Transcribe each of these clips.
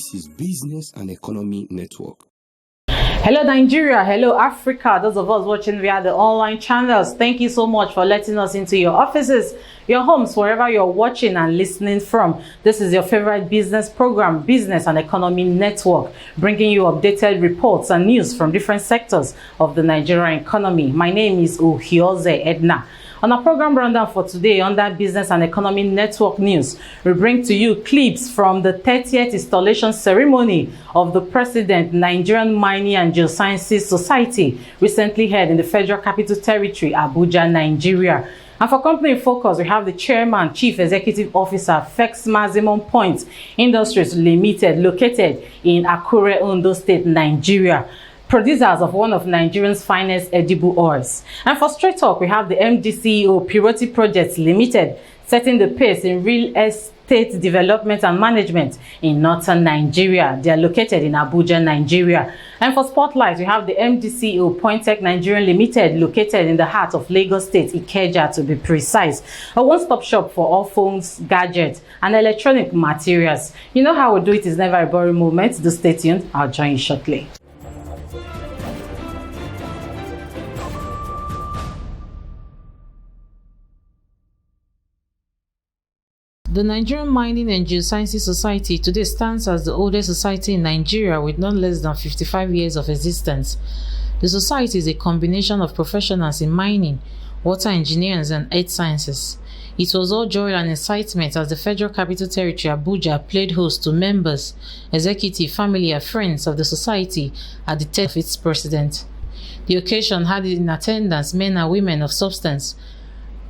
This is Business and Economy Network. Hello Nigeria, hello Africa, those of us watching via the online channels, thank you so much for letting us into your offices, your homes, wherever you're watching and listening from. This is your favorite business program, Business and Economy Network, bringing you updated reports and news from different sectors of the Nigerian economy. My name is Uhioze Edna. On our program rundown for today, under Business and Economy Network News, we bring to you clips from the 30th installation ceremony of the President, Nigerian Mining and Geosciences Society, recently held in the Federal Capital Territory, Abuja, Nigeria. And for company focus, we have the Chairman, Chief Executive Officer, FEX Maximum Point Industries Limited, located in Akure, Ondo State, Nigeria, producers of one of Nigeria's finest edible oils. And for Straight Talk, we have the MD CEO, PIROTTI Projects Limited, setting the pace in real estate development and management in northern Nigeria. They are located in Abuja, Nigeria. And for Spotlight, we have the MD CEO, POINTEK Nigeria Limited, located in the heart of Lagos State, Ikeja to be precise. A one-stop shop for all phones, gadgets, and electronic materials. You know how we do it, is never a boring moment. Do stay tuned. I'll join you shortly. The Nigerian Mining and Geosciences Society today stands as the oldest society in Nigeria with not less than 55 years of existence. The society is a combination of professionals in mining, water engineering, and earth sciences. It was all joy and excitement as the Federal Capital Territory, Abuja, played host to members, executive, family, and friends of the society at the death of its president. The occasion had in attendance men and women of substance.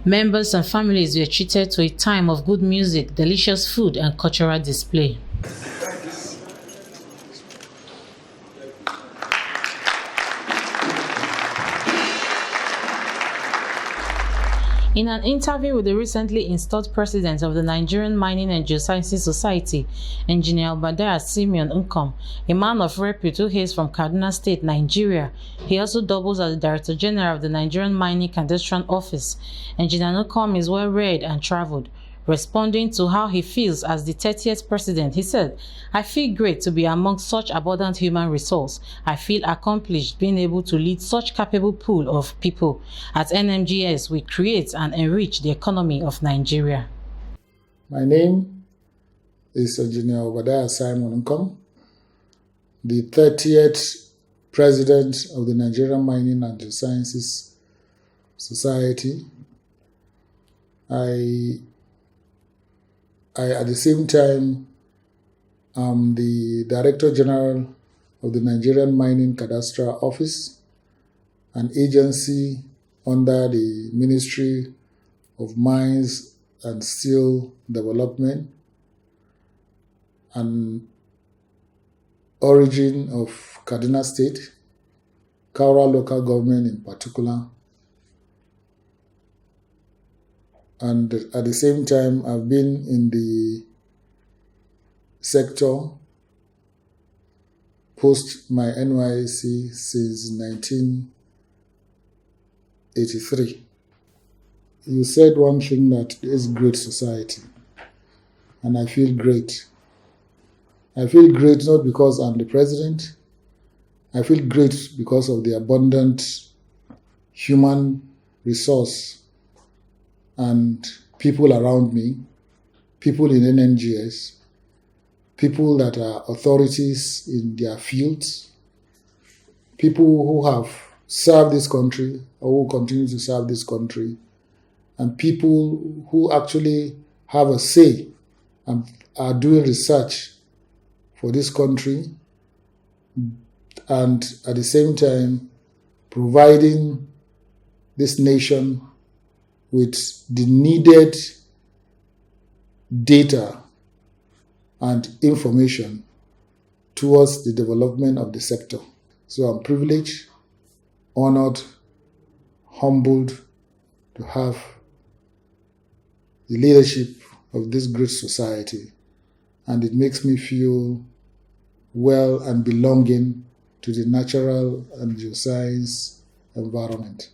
Members and families were treated to a time of good music, delicious food, and cultural display. In an interview with the recently installed president of the Nigerian Mining and Geosciences Society, Engineer Obadiah Simeon Nkom, a man of repute who hails from Kaduna State, Nigeria, he also doubles as the Director General of the Nigerian Mining Cadastral Office. Engineer Nkom is well read and traveled. Responding to how he feels as the 30th president, he said, "I feel great to be among such abundant human resource. I feel accomplished being able to lead such capable pool of people. At N.M.G.S, we create and enrich the economy of Nigeria." My name is Engineer Obadiah Simon Nkom, the 30th president of the Nigerian Mining and Geosciences Society. I, at the same time, am the Director General of the Nigerian Mining Cadastral Office, an agency under the Ministry of Mines and Steel Development, an origin of Kaduna State, Kaura local government in particular. And at the same time, I've been in the sector post my NYSC since 1983. You said one thing, that is great society, and I feel great. I feel great not because I'm the president. I feel great because of the abundant human resource and people around me, people in N.M.G.S, people that are authorities in their fields, people who have served this country or who continue to serve this country, and people who actually have a say and are doing research for this country, and at the same time providing this nation with the needed data and information towards the development of the sector. So I'm privileged, honored, humbled to have the leadership of this great society, and it makes me feel well and belonging to the natural and geoscience environment.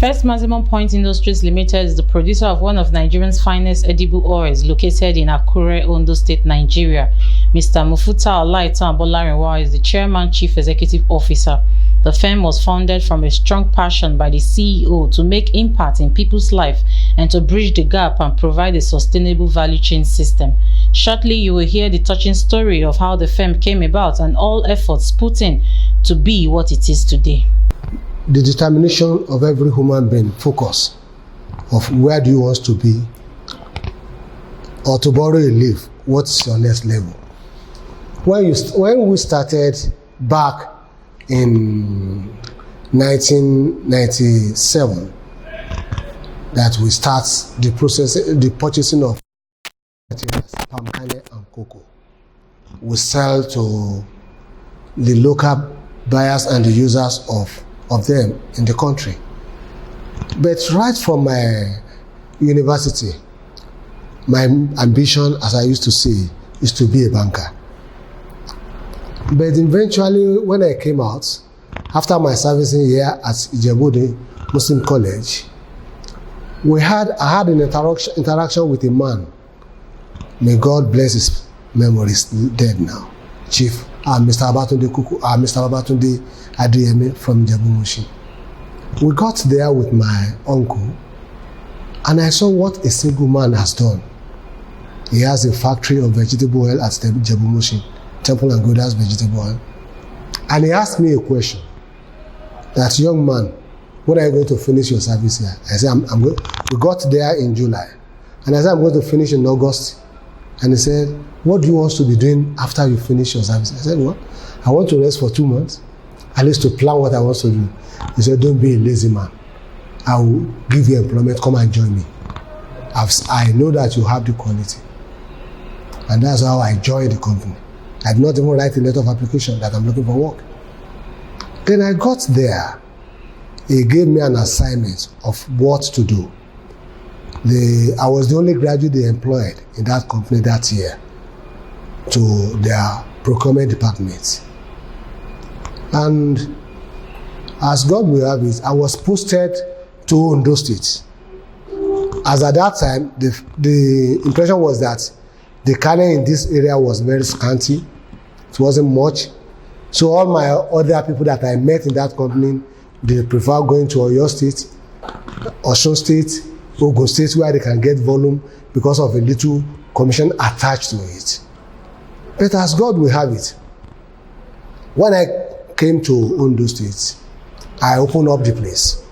First Maximum Point Industries Limited is the producer of one of Nigeria's finest edible oils located in Akure, Ondo State, Nigeria. Mr. Mufuta Olaitan Bolarinwa is the Chairman Chief Executive Officer. The firm was founded from a strong passion by the CEO to make impact in people's life and to bridge the gap and provide a sustainable value chain system. Shortly, you will hear the touching story of how the firm came about and all efforts put in to be what it is today. The determination of every human being, focus of where do you want to be, or to borrow a leaf, what's your next level. When we started back in 1997, that we start the purchasing of materials, palm kernel and cocoa. We sell to the local buyers and the users of them in the country. But right from my university, my ambition, as I used to say, is to be a banker. But eventually, when I came out, after my servicing year at Ijebu Muslim College, I had an interaction with a man. May God bless his memory, he's dead now. Chief Mr. Babatunde Adeyemi from Ijebu Mushin. We got there with my uncle, and I saw what a single man has done. He has a factory of vegetable oil at Ijebu Mushin, Temple and Goda's vegetable oil. And he asked me a question. That young man, when are you going to finish your service here? I said, we got there in July. And I said, I'm going to finish in August. And he said, what do you want to be doing after you finish your service? I said, well, I want to rest for 2 months, at least to plan what I want to do. He said, don't be a lazy man. I will give you employment, come and join me. I know that you have the quality. And that's how I joined the company. I did not even write a letter of application that I'm looking for work. Then I got there. He gave me an assignment of what to do. I was the only graduate they employed in that company that year to their procurement department. And as God will have it, I was posted to Ondo State. As at that time, the impression was that the kernel in this area was very scanty. It wasn't much. So all my other people that I met in that company, they prefer going to Oyo State, Osun State, Ogun State, where they can get volume because of a little commission attached to it. But as God will have it, when I came to Ondo State, I opened up the place.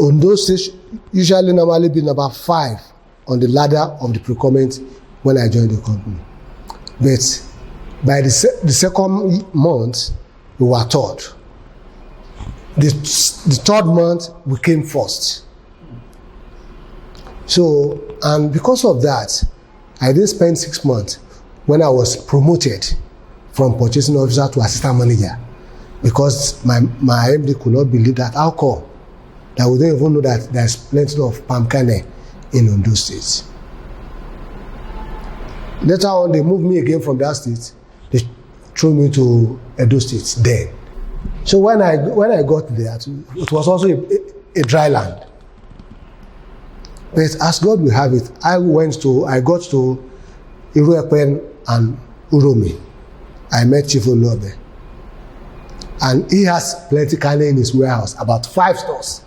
Ondo State usually normally be number 5 on the ladder of the procurement when I joined the company. But by the second month, we were third. The third month, we came first. So, and because of that, I didn't spend 6 months when I was promoted from purchasing officer to assistant manager, because my MD could not believe that. How come? That we don't even know that there's plenty of palm kernel in Ondo State. Later on, they moved me again from that state. They threw me to Edo State then. So when I got there, it was also a dry land. But as God will have it, I got to Iruepen and Uromi. I met Chief Olobe. And he has plenty kernel in his warehouse, about 5 stores,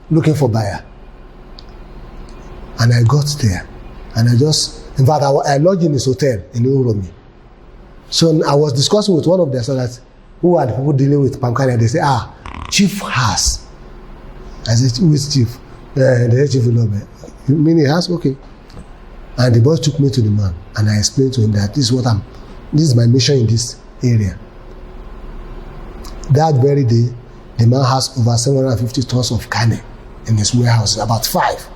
looking for buyer. And I got there, and I lodged in his hotel in Uromi. So I was discussing with one of the sellers who had people dealing with palm kernel. They say, Chief has. I said, who is Chief? The Chief Olobe. You mean he has? Okay. And the boss took me to the man, and I explained to him that this is my mission in this area. That very day, the man has over 750 tons of kernel in his warehouse, about 5.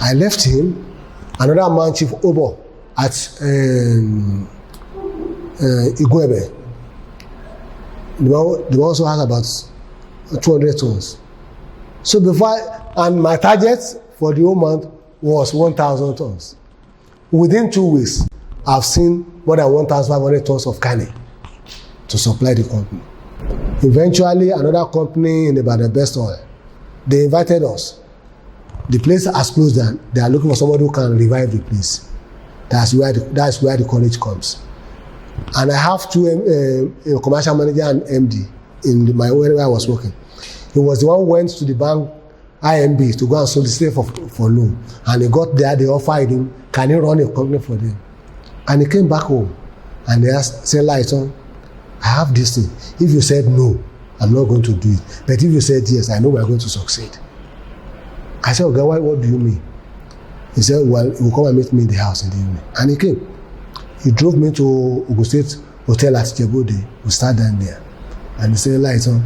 I left him. Another man, Chief Obo, at Igwebe. The man also has about 200 tons. So and my target for the whole month was 1,000 tons. Within 2 weeks, I've seen more than 1,500 tons of kernel to supply the company. Eventually, another company in Ibadan, Best Oil, they invited us. The place has closed down. They are looking for somebody who can revive the place. That's where the courage comes. And I have two commercial manager and MD in where I was working. He was the one who went to the bank, IMB, to go and solicit for loan. And he got there, they offered him, can he run a company for them? And he came back home. And they said, Lighton, I have this thing. If you said no, I'm not going to do it. But if you said yes, I know we're going to succeed. I said, okay, what do you mean? He said, well, he will come and meet me in the house in the evening. And he came. He drove me to Ogun State Hotel at Jebode. We sat down there. And he said, Lighton,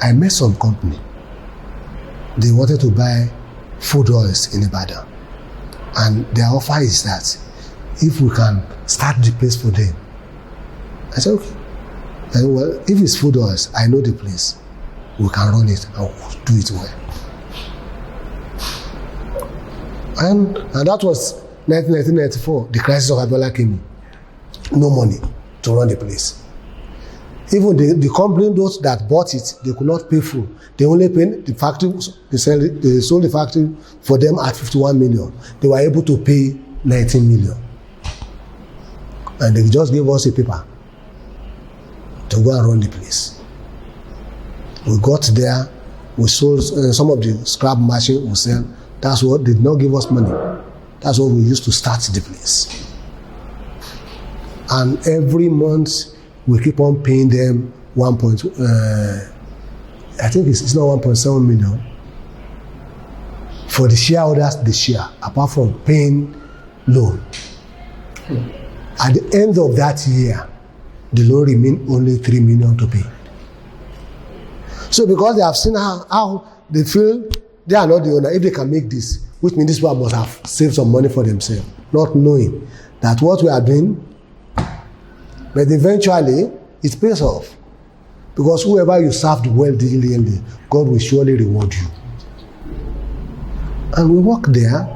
I met some company. They wanted to buy food oils in Ibadan. And their offer is that if we can start the place for them. I said, okay. I said, well, if it's food oils, I know the place. We can run it and do it well. And that was 1994. The crisis of Ebola came in. No money to run the place. Even the company, those that bought it, they could not pay full. They only paid the factory, they sold the factory for them at 51 million. They were able to pay 19 million. And they just gave us a paper to go and run the place. We got there, we sold some of the scrap machine we sell. That's what did not give us money. That's what we used to start the place. And every month we keep on paying them I think it's not 1.7 million. For the shareholders, the share, apart from paying loan. At the end of that year, the loan remained only 3 million to pay. So because they have seen how they feel they are not the owner, if they can make this, which means this one must have saved some money for themselves, not knowing that what we are doing, but eventually it pays off. Because whoever you served well diligently, God will surely reward you. And we walked there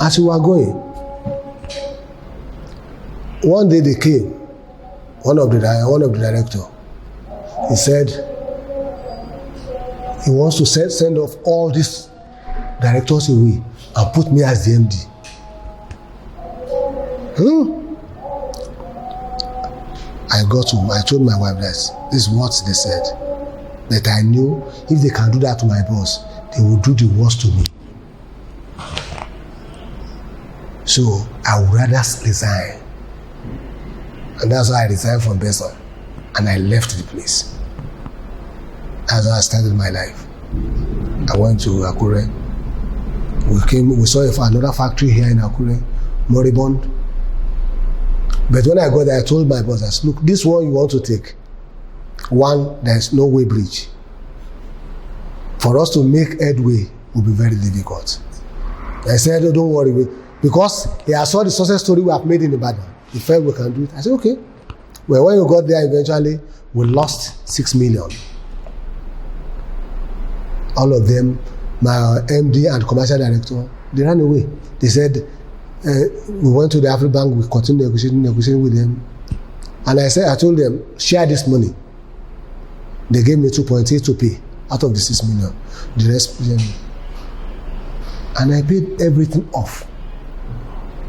as we were going. One day they came, one of the director. He said he wants to send off all these directors away and put me as the MD. I told my wife that this is what they said. That I knew if they can do that to my boss, they will do the worst to me. So I would rather resign. And that's why I resigned from Best. And I left the place. That's how I started my life. I went to Akure. We saw another factory here in Akure, moribund. But when I got there, I told my boss, I said, look, this one you want to take. One, there's no way bridge. For us to make headway will be very difficult. I said, oh, don't worry. Because he saw the success story we have made in Ibadan. He felt we can do it. I said, okay. Well, when you got there, eventually, we lost 6 million. All of them, my MD and commercial director, they ran away. They said, we went to the African Bank, we continued negotiating with them. And I told them, share this money. They gave me 2.8 to pay out of the 6 million. The rest, and I paid everything off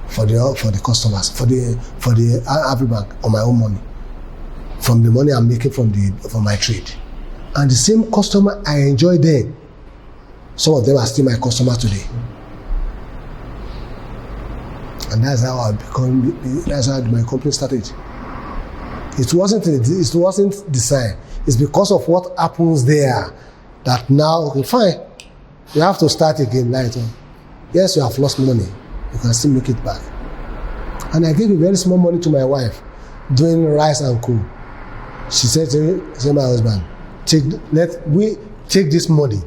for the customers, for the African Bank on my own money, from the money I'm making from my trade. And the same customer I enjoy then, some of them are still my customers today. And that's how my company started. It wasn't design. It's because of what happens there that now, okay, fine, you have to start again later. Yes, you have lost money. You can still make it back. And I gave a very small money to my wife doing rice and coal. She said to my husband, take this money.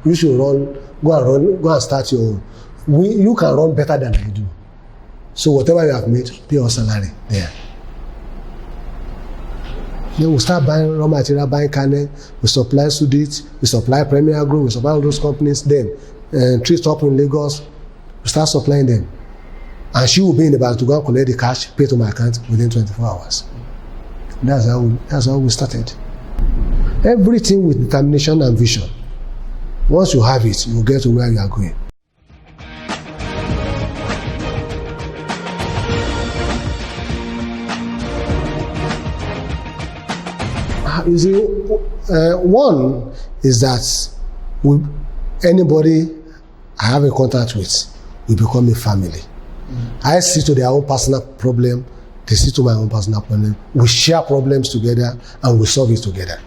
You should go and start your own. You can run better than I do. So whatever you have made, pay your salary there. Then we start buying raw material, buying canning, we supply Sudit, we supply Premier Group, we supply all those companies, then Tree Stop in Lagos, we start supplying them. And she will be in the bank to go and collect the cash, pay to my account within 24 hours. That's how we started. Everything with determination and vision. Once you have it, you will get to where you are going. You see, one is that anybody I have a contact with, we become a family. I see to their own personal problem, they see to my own personal problem. We share problems together and we solve it together.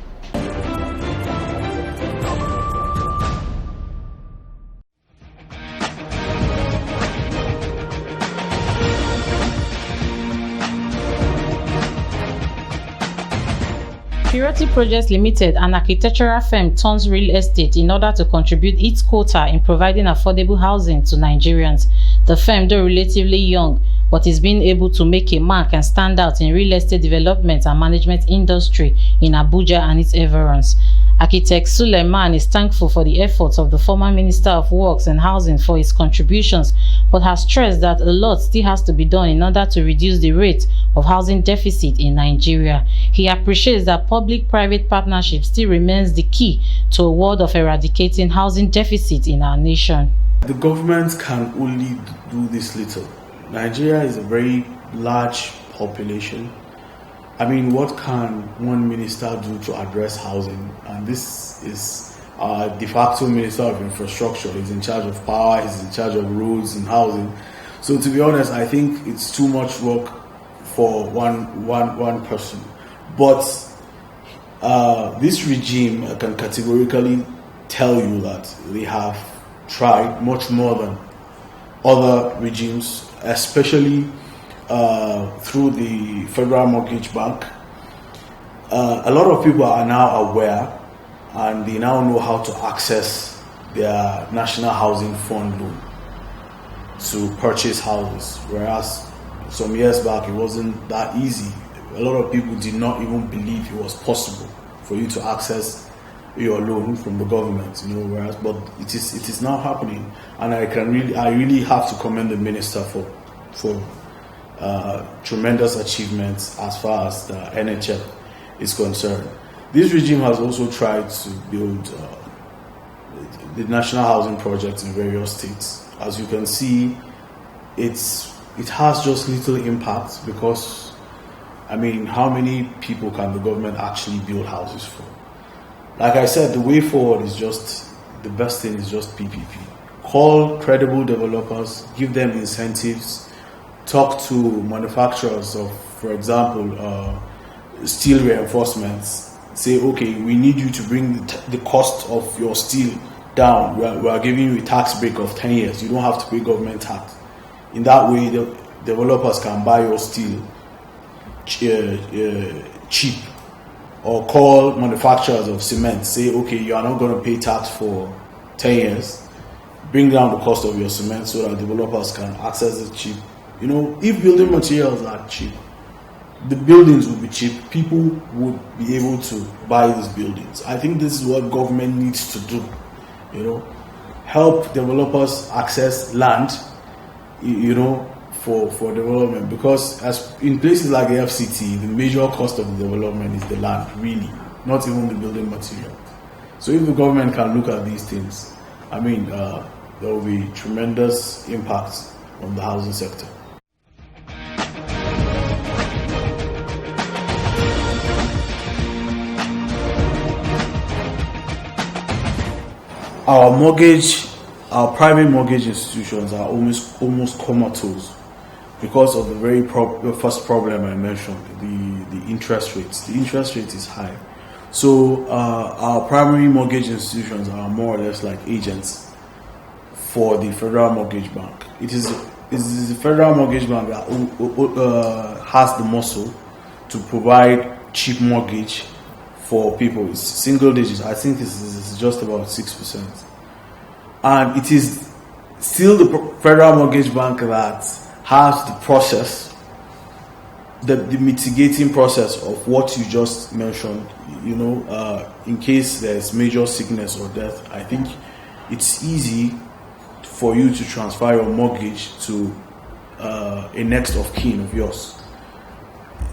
PIROTTI Projects Limited, an architectural firm, turns real estate in order to contribute its quota in providing affordable housing to Nigerians. The firm, though relatively young, but is being able to make a mark and stand out in real estate development and management industry in Abuja and its environs. Architect Suleiman is thankful for the efforts of the former Minister of Works and Housing for his contributions, but has stressed that a lot still has to be done in order to reduce the rate of housing deficit in Nigeria. He appreciates that public-private partnership still remains the key to a world of eradicating housing deficit in our nation. The government can only do this little. Nigeria is a very large population. I mean, what can one minister do to address housing? And this is de facto Minister of Infrastructure. He's in charge of power, he's in charge of roads and housing. So to be honest, I think it's too much work for one person. But this regime, I can categorically tell you that they have tried much more than other regimes, especially through the Federal Mortgage Bank. A lot of people are now aware and they now know how to access their National Housing Fund loan to purchase houses, whereas some years back it wasn't that easy. A lot of people did not even believe it was possible for you to access your loan from the government, whereas but it is now happening, and I really have to commend the minister for tremendous achievements as far as the NHF is concerned. This regime has also tried to build the national housing projects in various states. As you can see, it has just little impact because, I mean, how many people can the government actually build houses for? Like I said, the way forward is the best thing is just PPP. Call credible developers, give them incentives, talk to manufacturers of, for example, steel reinforcements. Say, okay, we need you to bring the cost of your steel down. We are giving you a tax break of 10 years. You don't have to pay government tax. In that way, the developers can buy your steel cheap. Or call manufacturers of cement. Say, okay, you are not going to pay tax for 10 years. Bring down the cost of your cement so that developers can access it cheap. If building materials are cheap, the buildings will be cheap. People would be able to buy these buildings. I think this is what government needs to do. Help developers access land, for development, because as in places like the FCT, the major cost of the development is the land, really, not even the building material. So if the government can look at these things, I mean, there will be tremendous impact on the housing sector. Our private mortgage institutions are almost comatose because of the very first problem I mentioned, the interest rates. The interest rate is high. So our primary mortgage institutions are more or less like agents for the Federal Mortgage Bank. It is the Federal Mortgage Bank that has the muscle to provide cheap mortgage for people. It's single digits. I think this is just about 6%. And it is still the Federal Mortgage Bank that has the process, the mitigating process of what you just mentioned, in case there's major sickness or death. I think it's easy for you to transfer your mortgage to a next of kin of yours.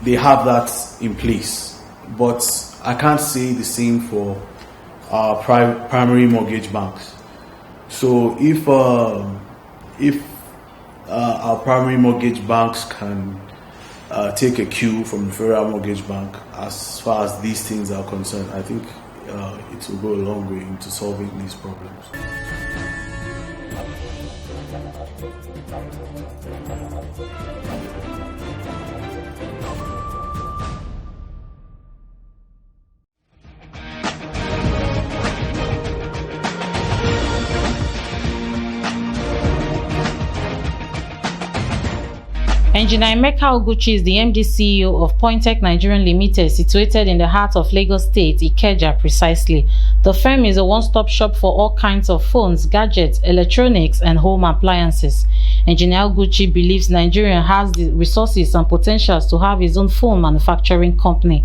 They have that in place. But I can't say the same for our primary mortgage banks. So if our primary mortgage banks can take a cue from the Federal Mortgage Bank as far as these things are concerned, I think it will go a long way into solving these problems. Engineer Emeka Oguchi is the MD CEO of POINTEK Nigerian Limited, situated in the heart of Lagos State, Ikeja precisely. The firm is a one-stop shop for all kinds of phones, gadgets, electronics, and home appliances. Engineer Oguchi believes Nigeria has the resources and potentials to have its own phone manufacturing company.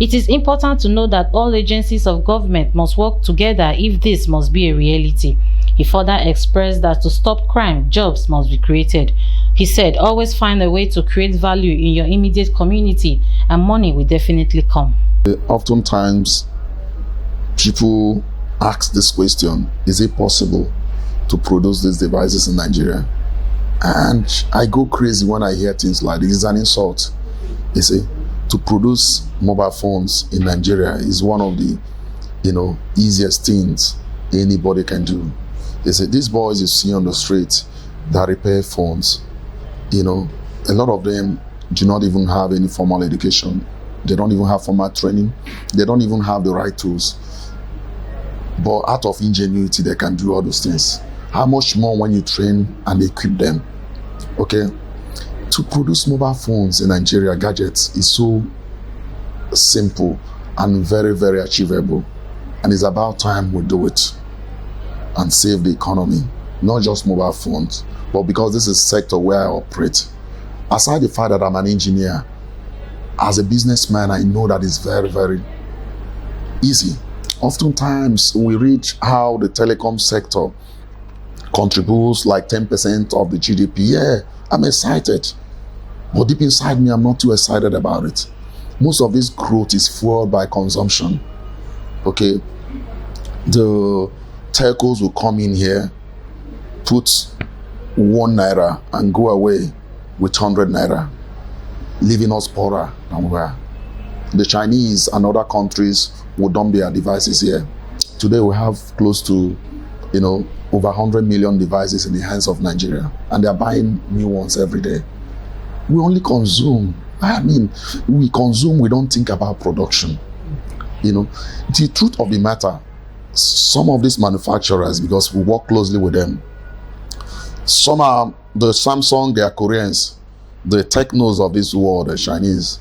It is important to know that all agencies of government must work together if this must be a reality. He further expressed that to stop crime, jobs must be created. He said, always find a way to create value in your immediate community and money will definitely come. Oftentimes, people ask this question, is it possible to produce these devices in Nigeria? And I go crazy when I hear things like this. It's an insult. You see, to produce mobile phones in Nigeria is one of the, easiest things anybody can do. They say these boys you see on the street that repair phones, a lot of them do not even have any formal education. They don't even have formal training. They don't even have the right tools. But out of ingenuity, they can do all those things. How much more when you train and equip them? Okay? To produce mobile phones in Nigeria, gadgets, is so simple and very, very achievable. And it's about time we do it and save the economy. Not just mobile phones, but because this is a sector where I operate. Aside the fact that I'm an engineer, as a businessman, I know that it's very, very easy. Oftentimes, we read how the telecom sector contributes like 10% of the GDP. Yeah, I'm excited. But deep inside me, I'm not too excited about it. Most of this growth is fueled by consumption. Okay? The telcos will come in here, put 1 naira and go away with 100 naira, leaving us poorer than we are. The Chinese and other countries will dump their devices here. Today we have close to, over 100 million devices in the hands of Nigeria, and they're buying new ones every day. We only consume. We consume, we don't think about production. The truth of the matter, some of these manufacturers, because we work closely with them, some are the Samsung, they are Koreans, the technos of this world, the Chinese.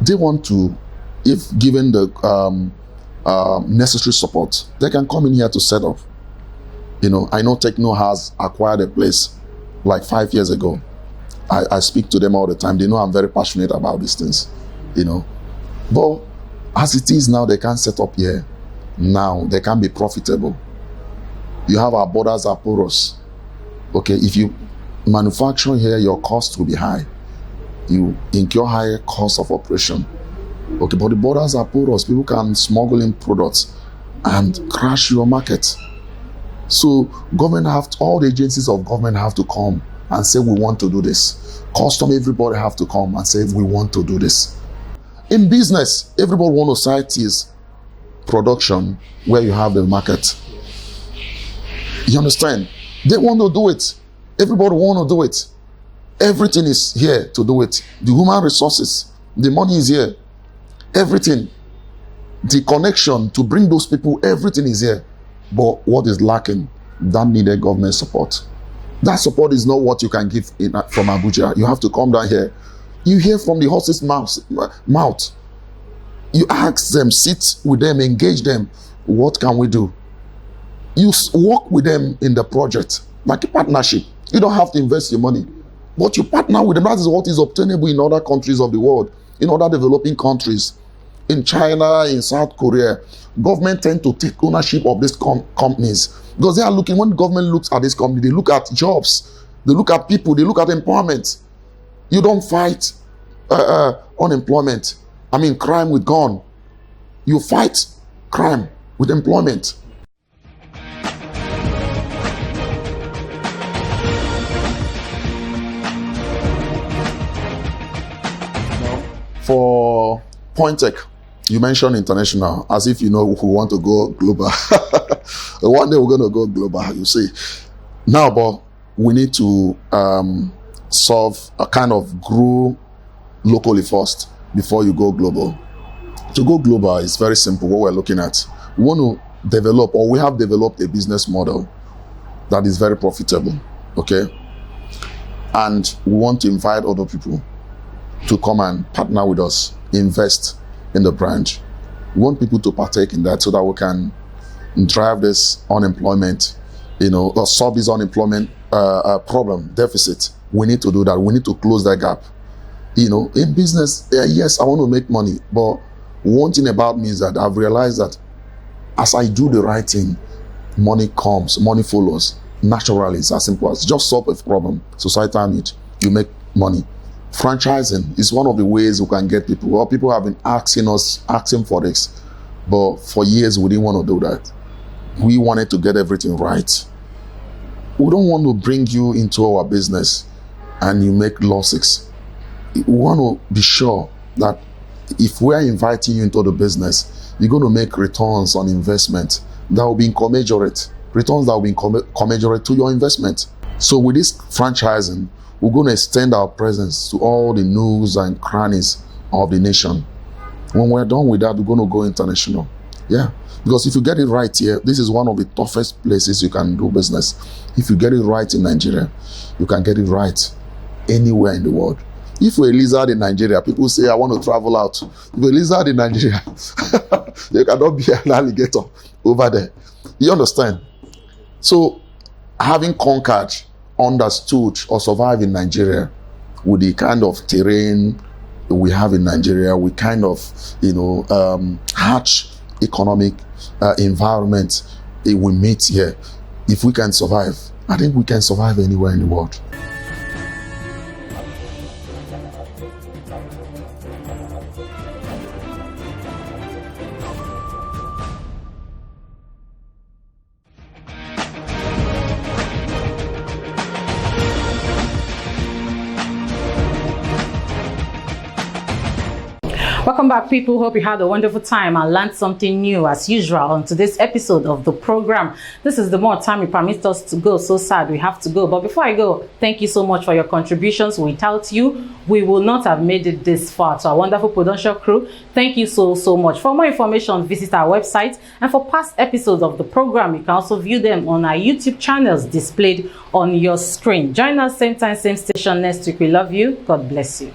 They want to, if given the necessary support, they can come in here to set up. I know Techno has acquired a place like 5 years ago. I speak to them all the time. They know I'm very passionate about these things, But as it is now, they can't set up here. Now, they can be profitable. You have our borders are porous. Okay, if you manufacture here, your cost will be high. You incur higher cost of operation. Okay, but the borders are porous. People can smuggle in products and crash your market. So all the agencies of government have to come and say, we want to do this. Custom, everybody have to come and say, we want to do this. In business, everybody wants to cite his production where you have the market. You understand? They want to do it. Everybody want to do it. Everything is here to do it. The human resources, the money is here. Everything. The connection to bring those people, everything is here. But what is lacking? That needed government support. That support is not what you can give from Abuja. You have to come down here. You hear from the horse's mouth. You ask them, sit with them, engage them. What can we do? You work with them in the project, like a partnership. You don't have to invest your money, but you partner with them. That is what is obtainable in other countries of the world, in other developing countries, in China, in South Korea. Government tend to take ownership of these companies because they are looking. When government looks at this company, they look at jobs, they look at people, they look at empowerment. You don't fight unemployment. Crime with gun. You fight crime with employment. For POINTEK, you mentioned international, as if you know we want to go global. One day we're going to go global, you see. Now, but we need to solve a kind of grow locally first before you go global. To go global is very simple, what we're looking at. We want to develop, or we have developed a business model that is very profitable, okay? And we want to invite other people to come and partner with us, invest in the brand. We want people to partake in that so that we can drive this unemployment, or solve this unemployment problem, deficit. We need to do that. We need to close that gap. In business, yes, I want to make money, but one thing about me is that I've realized that as I do the right thing, money comes, money follows naturally. It's as simple as just solve a problem society needs, you make money. Franchising is one of the ways we can get people. Well, people have been asking for this, but for years we didn't want to do that. We wanted to get everything right. We don't want to bring you into our business and you make losses. We want to be sure that if we're inviting you into the business, you're going to make returns on investment that will be commensurate. Returns that will be commensurate to your investment. So with this franchising, we're going to extend our presence to all the nooks and crannies of the nation. When we're done with that, we're going to go international. Yeah. Because if you get it right here, this is one of the toughest places you can do business. If you get it right in Nigeria, you can get it right anywhere in the world. If you're a lizard in Nigeria, people say, I want to travel out. If you're a lizard in Nigeria, you cannot be an alligator over there. You understand? So, having conquered, understood, or survived in Nigeria with the kind of terrain we have in Nigeria, with kind of, harsh economic environment we meet here, if we can survive, I think we can survive anywhere in the world. Welcome back, people. Hope you had a wonderful time and learned something new as usual on today's episode of the program. This is the more time you permit us to go. So sad we have to go. But before I go, thank you so much for your contributions. Without you, we will not have made it this far. To our wonderful production crew, thank you so much. For more information, visit our website. And for past episodes of the program, you can also view them on our YouTube channels displayed on your screen. Join us same time, same station next week. We love you. God bless you.